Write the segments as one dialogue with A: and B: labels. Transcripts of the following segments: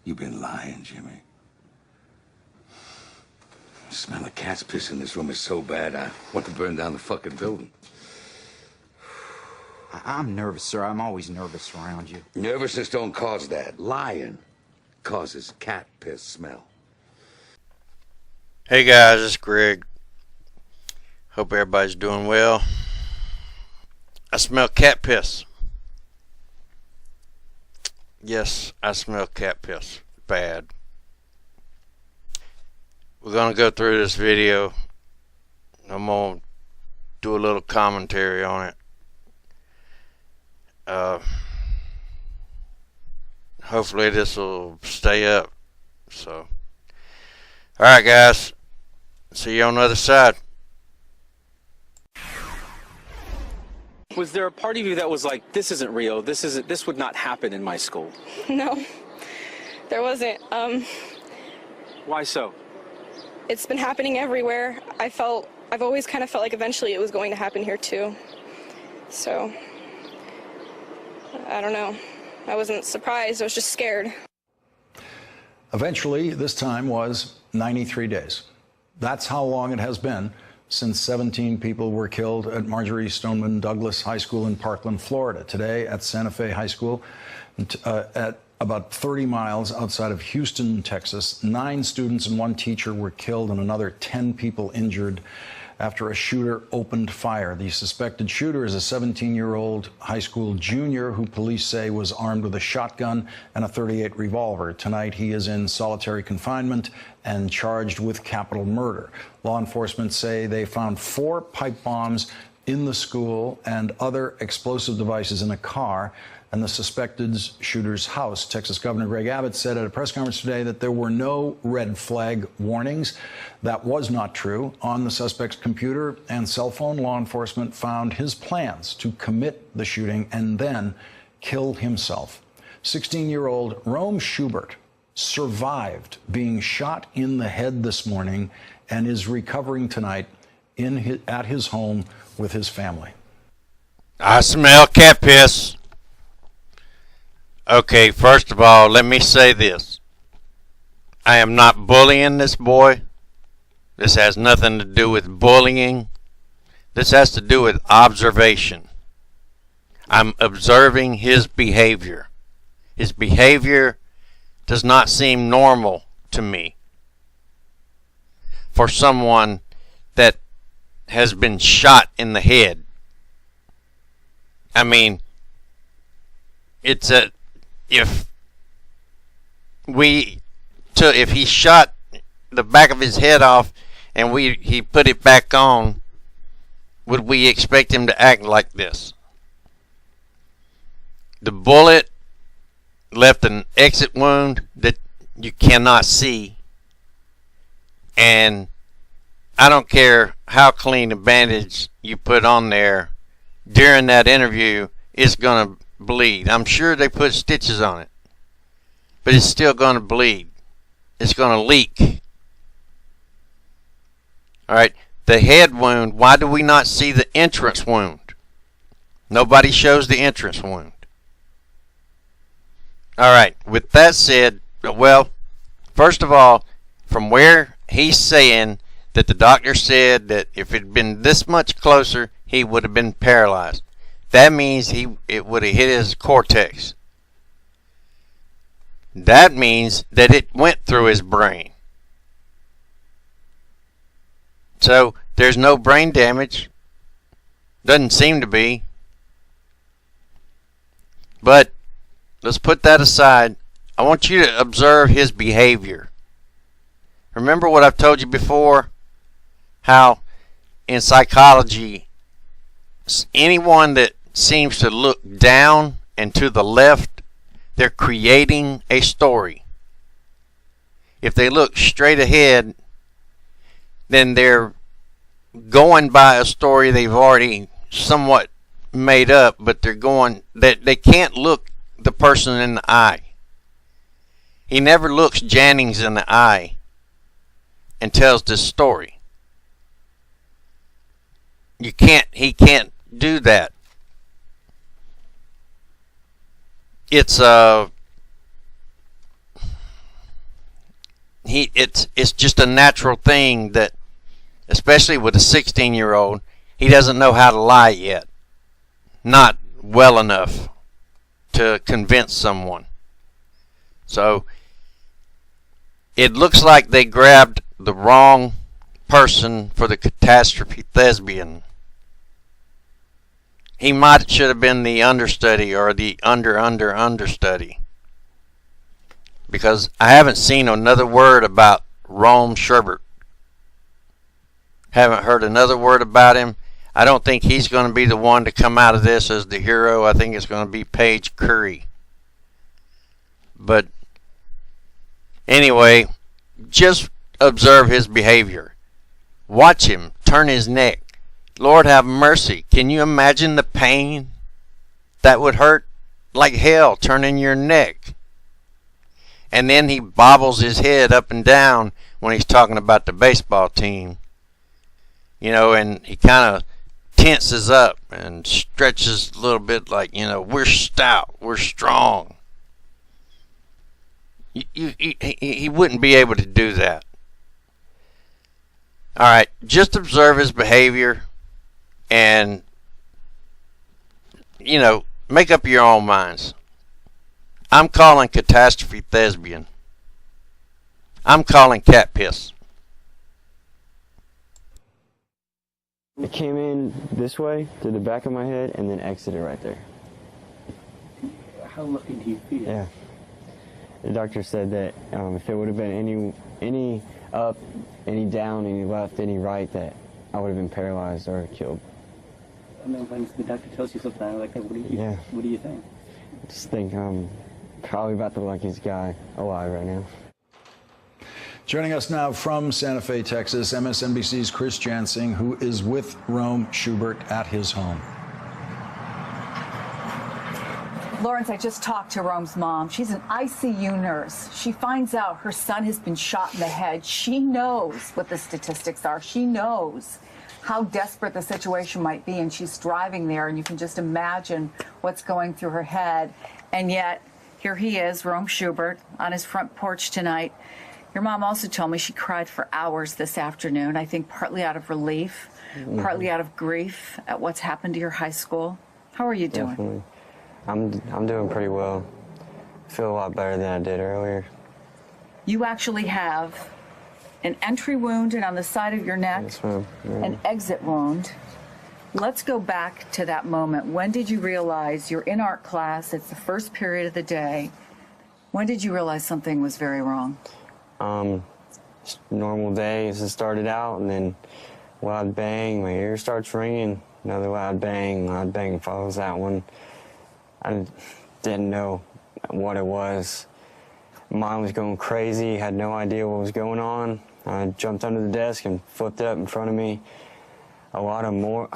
A: You've been lying, Jimmy. The smell of cat's piss in this room is so bad, I want to burn down the fucking building.
B: I'm nervous, sir. I'm always nervous around you.
A: Nervousness don't cause that. Lying causes cat piss smell.
C: Hey guys, it's Greg. Hope everybody's doing well. I smell cat piss. Yes, I smell cat piss. Bad. We're going to go through this video. I'm going to do a little commentary on it. Hopefully this will stay up. So, alright guys. See you on the other side.
D: Was there a part of you that was like, this isn't real, this would not happen in my school?
E: No, there wasn't.
D: Why so?
E: It's been happening everywhere. I've always kind of felt like eventually it was going to happen here too. So, I don't know. I wasn't surprised, I was just scared.
F: Eventually, this time was 93 days. That's how long it has been since 17 people were killed at Marjorie Stoneman Douglas High School in Parkland, Florida. Today at Santa Fe High School, at about 30 miles outside of Houston, Texas, 9 students and 1 teacher were killed and another 10 people injured after a shooter opened fire. The suspected shooter is a 17-year-old high school junior who police say was armed with a shotgun and a .38 revolver. Tonight, he is in solitary confinement and charged with capital murder. Law enforcement say they found 4 pipe bombs in the school and other explosive devices in a car and the suspected shooter's house. Texas Governor Greg Abbott said at a press conference today that there were no red flag warnings. That was not true. On the suspect's computer and cell phone, law enforcement found his plans to commit the shooting and then kill himself. 16-year-old Rome Schubert survived being shot in the head this morning and is recovering tonight at his home with his family.
C: I smell cat piss. Okay, first of all, let me say this. I am not bullying this boy. This has nothing to do with bullying. This has to do with observation. I'm observing his behavior. His behavior does not seem normal to me for someone that has been shot in the head. I mean, if he shot the back of his head off and he put it back on, would we expect him to act like this? The bullet left an exit wound that you cannot see, and I don't care how clean a bandage you put on there during that interview, it's going to bleed. I'm sure they put stitches on it, but it's still going to bleed. It's going to leak. Alright, the head wound, why do we not see the entrance wound? Nobody shows the entrance wound. Alright, with that said, well, first of all, from where he's saying that the doctor said that if it had been this much closer, he would have been paralyzed. That means it would have hit his cortex. That means that it went through his brain. So there's no brain damage. Doesn't seem to be. But let's put that aside. I want you to observe his behavior. Remember what I've told you before? How in psychology, anyone that seems to look down and to the left, they're creating a story. If they look straight ahead, then they're going by a story they've already somewhat made up, but they can't look the person in the eye. He never looks Jennings in the eye and tells this story. He can't do that. It's it's just a natural thing that, especially with a 16-year-old, he doesn't know how to lie yet. Not well enough to convince someone. So it looks like they grabbed the wrong person for the catastrophe Thespian. He should have been the understudy or the understudy. Because I haven't seen another word about Rome Sherbert. Haven't heard another word about him. I don't think he's going to be the one to come out of this as the hero. I think it's going to be Paige Curry. But anyway, just observe his behavior. Watch him turn his neck. Lord have mercy. Can you imagine the pain? That would hurt like hell, turning your neck. And then he bobbles his head up and down when he's talking about the baseball team. You know, and he kind of tenses up and stretches a little bit like, you know, we're stout, we're strong. He wouldn't be able to do that. All right, just observe his behavior and, you know, make up your own minds. I'm calling catastrophe Thespian. I'm calling cat piss.
G: It came in this way to the back of my head and then exited right there.
H: How lucky do you feel?
G: Yeah. The doctor said that if it would have been any up, any down, any left, any right, that I would have been paralyzed or killed.
H: I mean, when the doctor tells you something like that, what do you think?
G: I just think I'm probably about the luckiest guy alive right now.
F: Joining us now from Santa Fe, Texas, MSNBC's Chris Jansing, who is with Rome Schubert at his home.
I: Lawrence, I just talked to Rome's mom. She's an ICU nurse. She finds out her son has been shot in the head. She knows what the statistics are. She knows how desperate the situation might be, and she's driving there, and you can just imagine what's going through her head. And yet, here he is, Rome Schubert, on his front porch tonight. Your mom also told me she cried for hours this afternoon, I think partly out of relief, partly out of grief at what's happened to your high school. How are you doing?
G: Definitely. I'm doing pretty well. I feel a lot better than I did earlier.
I: You actually have an entry wound and on the side of your neck,
G: Yes, ma'am. Yeah.
I: an exit wound. Let's go back to that moment. When did you realize you're in art class, it's the first period of the day. When did you realize something was very wrong?
G: Just normal day as it started out, and then loud bang, my ear starts ringing, another loud bang follows that one. I didn't know what it was. Mine was going crazy, had no idea what was going on. I jumped under the desk and flipped it up in front of me. A lot of more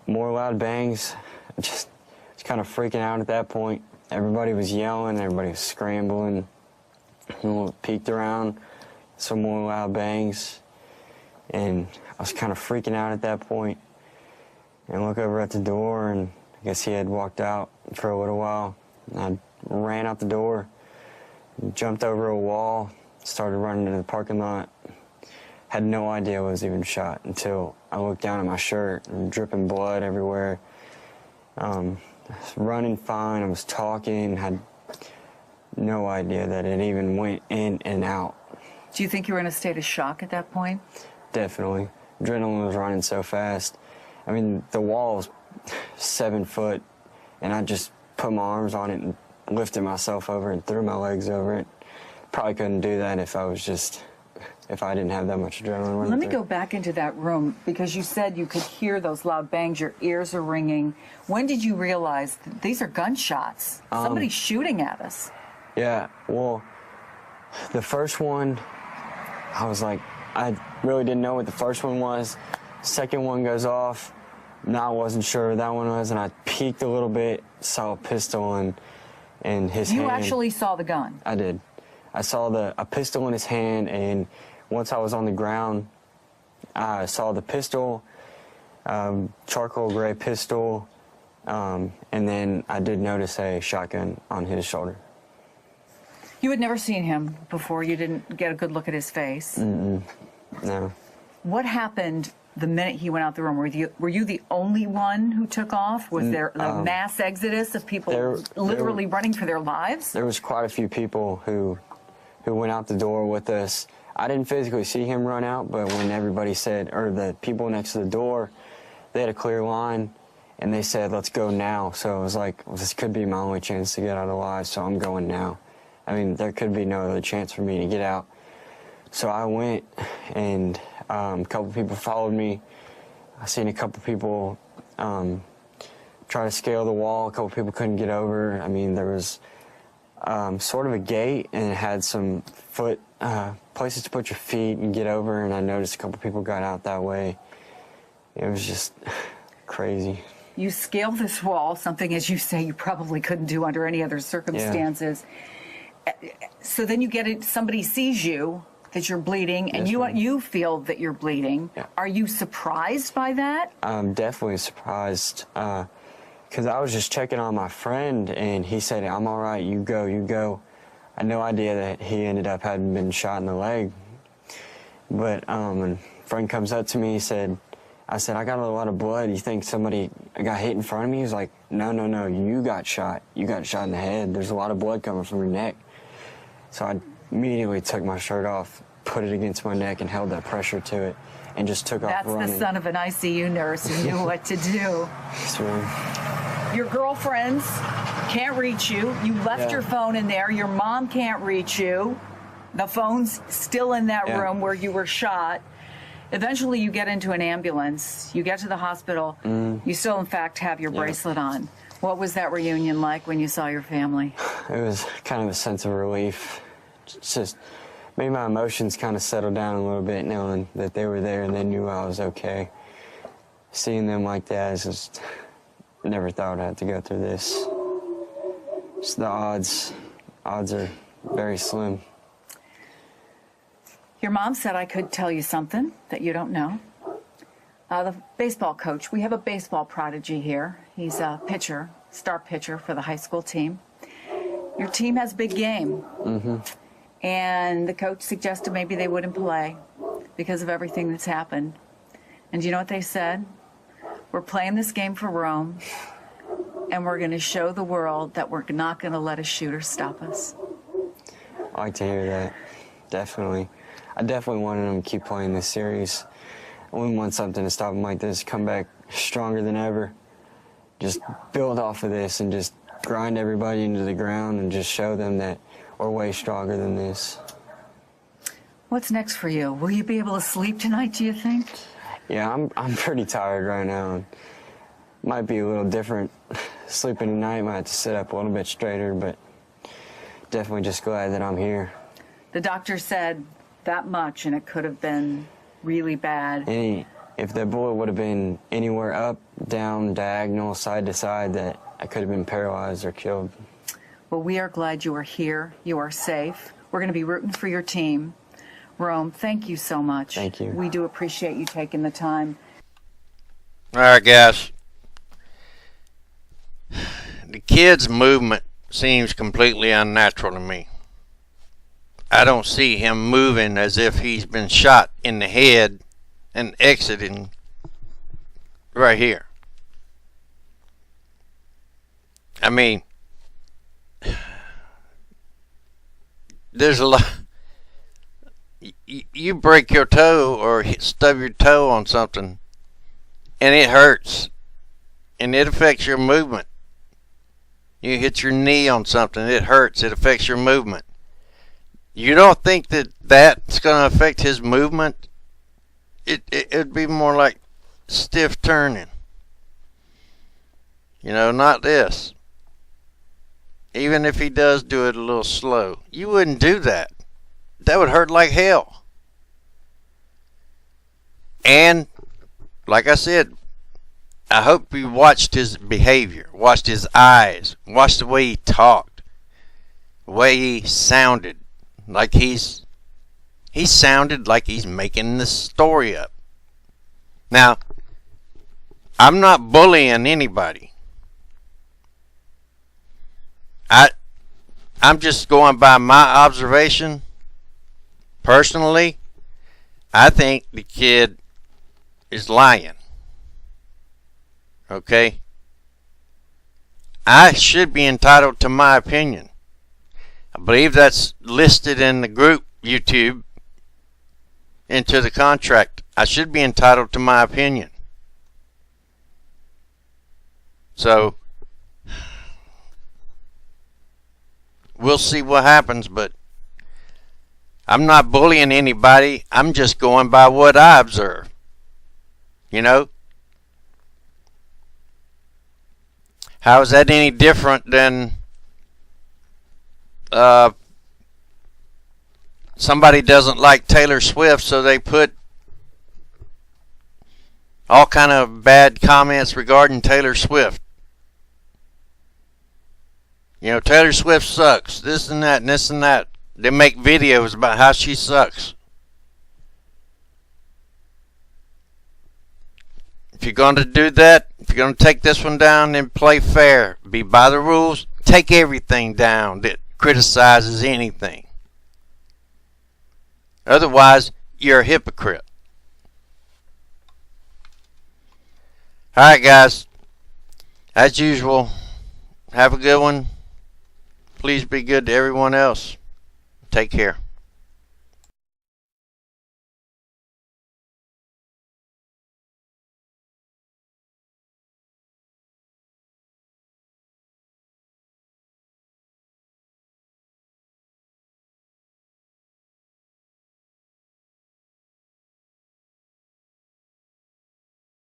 G: loud bangs. Just kind of freaking out at that point. Everybody was yelling, everybody was scrambling. Peeked around, some more loud bangs, and I was kind of freaking out at that point. And look over at the door, and I guess he had walked out for a little while. And I ran out the door, jumped over a wall, started running into the parking lot. Had no idea I was even shot until I looked down at my shirt and dripping blood everywhere. I was running fine, I was talking, had no idea that it even went in and out.
I: Do you think you were in a state of shock at that point?
G: Definitely. Adrenaline was running so fast. I mean, the wall was 7 foot, and I just put my arms on it and lifted myself over and threw my legs over it. Probably couldn't do that if I didn't have that much adrenaline running.
I: Let me
G: through.
I: go back into that room, because you said you could hear those loud bangs, your ears are ringing. When did you realize these are gunshots? Somebody's shooting at us.
G: Yeah, well, the first one, I was like, I really didn't know what the first one was. Second one goes off. Now I wasn't sure what that one was, and I peeked a little bit, saw a pistol in his hand.
I: You actually saw the gun?
G: I did. I saw a pistol in his hand, and once I was on the ground, I saw the pistol, charcoal gray pistol, and then I did notice a shotgun on his shoulder.
I: You had never seen him before. You didn't get a good look at his face.
G: No.
I: What happened the minute he went out the room? Were you the only one who took off? Was there a mass exodus of people literally running for their lives?
G: There was quite a few people who went out the door with us. I didn't physically see him run out, but when everybody said, or the people next to the door, they had a clear line, and they said, let's go now. So it was like, well, this could be my only chance to get out alive, so I'm going now. I mean, there could be no other chance for me to get out. So I went, and a couple people followed me. I seen a couple people try to scale the wall. A couple people couldn't get over. I mean, there was sort of a gate, and it had some places to put your feet and get over, and I noticed a couple people got out that way. It was just crazy.
I: You scale this wall, something, as you say, you probably couldn't do under any other circumstances. Yeah. So then you get it, somebody sees you, that you're bleeding, and you feel that you're bleeding.
G: Yeah.
I: Are you surprised by that?
G: I'm definitely surprised, because I was just checking on my friend, and he said, I'm all right, you go, you go. I had no idea that he ended up having been shot in the leg. But when a friend comes up to me, I said, I got a lot of blood. You think somebody got hit in front of me? He was like, no, you got shot. You got shot in the head. There's a lot of blood coming from your neck. So I immediately took my shirt off, put it against my neck, and held that pressure to it, and just took off running.
I: That's the son of an ICU nurse who knew what to do.
G: Yes, ma'am.
I: Your girlfriends can't reach you. You left your phone in there. Your mom can't reach you. The phone's still in that room where you were shot. Eventually, you get into an ambulance. You get to the hospital. You still, in fact, have your bracelet on. What was that reunion like when you saw your family?
G: It was kind of a sense of relief. It's just made my emotions kind of settle down a little bit, knowing that they were there and they knew I was okay. Seeing them like that is just, never thought I'd have to go through this. Just the odds are very slim.
I: Your mom said I could tell you something that you don't know. The baseball coach, we have a baseball prodigy here. He's a pitcher, star pitcher for the high school team. Your team has a big game. And the coach suggested maybe they wouldn't play because of everything that's happened. And do you know what they said? We're playing this game for Rome, and we're going to show the world that we're not going to let a shooter stop us.
G: I like to hear that, definitely. I definitely wanted them to keep playing this series. I wouldn't want something to stop them like this, come back stronger than ever. Just build off of this and just grind everybody into the ground and just show them that we're way stronger than this.
I: What's next for you? Will you be able to sleep tonight, do you think?
G: Yeah, I'm pretty tired right now. And might be a little different sleeping tonight. Might have to sit up a little bit straighter, but definitely just glad that I'm here.
I: The doctor said that much, and it could have been really bad.
G: If the bullet would have been anywhere up, down, diagonal, side to side, that I could have been paralyzed or killed.
I: Well, we are glad you are here. You are safe. We're going to be rooting for your team. Rome, thank you so much.
G: Thank you.
I: We do appreciate you taking the time.
C: All right, guys. The kid's movement seems completely unnatural to me. I don't see him moving as if he's been shot in the head and exiting right here. I mean, there's a lot. You break your toe or stub your toe on something, and it hurts, and it affects your movement. You hit your knee on something, it hurts, it affects your movement. You don't think that that's going to affect his movement? It'd be more like stiff turning. You know, not this. Even if he does do it a little slow, you wouldn't do that. That would hurt like hell. And, like I said, I hope you watched his behavior, watched his eyes, watched the way he talked, the way he sounded. Like he sounded like he's making the story up. Now, I'm not bullying anybody. I I'm just going by my observation. Personally, I think the kid is lying. Okay? I should be entitled to my opinion. I believe that's listed in the group YouTube into the contract. I should be entitled to my opinion. So, we'll see what happens, but I'm not bullying anybody. I'm just going by what I observe. You know? How is that any different than somebody doesn't like Taylor Swift, so they put all kind of bad comments regarding Taylor Swift? You know, Taylor Swift sucks, this and that and this and that. They make videos about how she sucks. If you're going to do that, if you're going to take this one down, then play fair. Be by the rules. Take everything down that criticizes anything. Otherwise, you're a hypocrite. Alright, guys. As usual, have a good one. Please be good to everyone else. Take care.